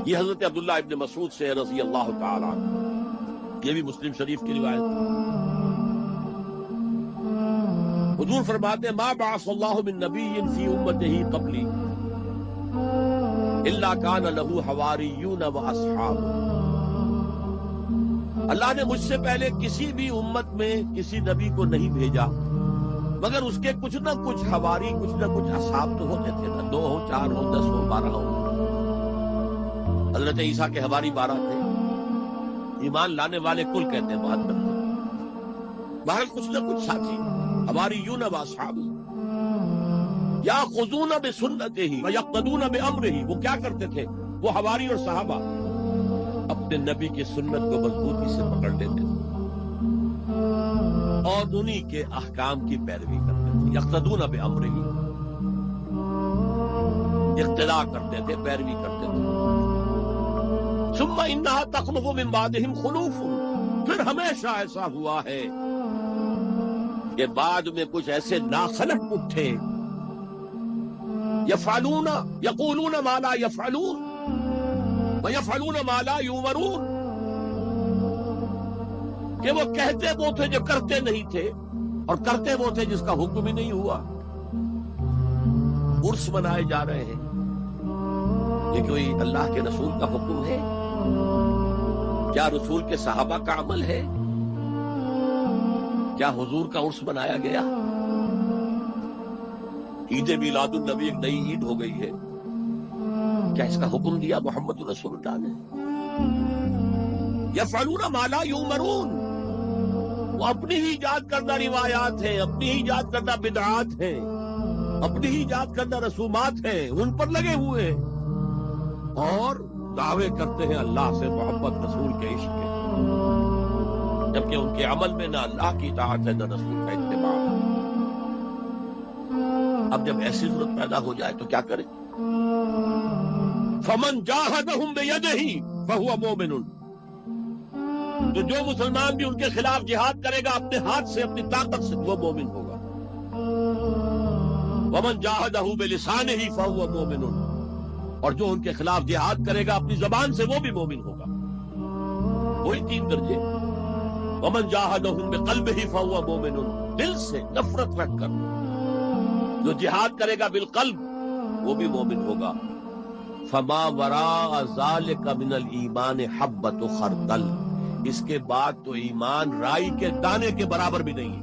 یہ حضرت عبداللہ ابن مسعود سے رضی اللہ تعالی عنہ، یہ بھی مسلم شریف کی روایت ہے۔ حضور فرماتے ہیں ما بعث اللہ من نبی فی امتہ قبلی الا کان لہ حواریون و اصحاب۔ اللہ نے مجھ سے پہلے کسی بھی امت میں کسی نبی کو نہیں بھیجا مگر اس کے کچھ نہ کچھ حواری، کچھ نہ کچھ اصحاب تو ہوتے تھے نا، 2 ہو 4 ہو 10 ہو 12 ہو۔ حضرت عیسیٰ کے حواری 12 تھے، ایمان لانے والے کل کہتے ہیں 72 تھے، بہرحال کچھ نہ کچھ ساتھی حواریون و اصحاب یاخذون بسنتہ ویقتدون بامرہ۔ وہ کیا کرتے تھے؟ وہ حواری اور صحابہ اپنے نبی کی سنت کو مضبوطی سے پکڑ لیتے تھے اور انہی کے احکام کی پیروی کرتے تھے۔ یقتدون بامرہ، اقتداء کرتے تھے، پیروی کرتے تھے۔ ثم انہا تخلف من بعدہم خلوف، پھر ہمیشہ ایسا ہوا ہے کہ بعد میں کچھ ایسے ناخلف اٹھے، یفعلون یقولون ما لا یفعلون ویفعلون ما لا یؤمرون، کہ وہ کہتے وہ تھے جو کرتے نہیں تھے اور کرتے وہ تھے جس کا حکم ہی نہیں ہوا۔ عرس منائے جا رہے ہیں، یہ کوئی اللہ کے رسول کا حکم ہے؟ کیا رسول کے صحابہ کا عمل ہے؟ کیا حضور کا عرس منایا گیا؟ عید میلاد النبی ایک نئی عید ہو گئی ہے، کیا اس کا حکم دیا محمد رسول اللہ نے؟ یفعلون ما لا یؤمرون، وہ اپنی ہی ایجاد کردہ روایات ہیں، اپنی ہی ایجاد کردہ بدعات ہیں، اپنی ہی ایجاد کردہ رسومات ہیں، ان پر لگے ہوئے ہیں اور دعوے کرتے ہیں اللہ سے محبت، رسول کے عشق کے، جبکہ ان کے عمل میں نہ اللہ کی اطاعت ہے نہ رسول کا اتباع ہے۔ اب جب ایسی صورت پیدا ہو جائے تو کیا کریں؟ فمن جاہدہم بیدہ فہو مومن، تو جو مسلمان بھی ان کے خلاف جہاد کرے گا اپنے ہاتھ سے، اپنی طاقت سے، وہ مومن ہوگا۔ ومن جاہدہ بلسانہ فہو مومن، اور جو ان کے خلاف جہاد کرے گا اپنی زبان سے، وہ بھی مومن ہوگا۔ وہی 3 درجے۔ ومن جاہدہم بقلبہ فہو مومن، دل سے نفرت رکھ کر جو جہاد کرے گا بالقلب وہ بھی مومن ہوگا۔ فما وراء ذلک من الایمان حبۃ خردل، اس کے بعد تو ایمان رائی کے دانے کے برابر بھی نہیں ہے۔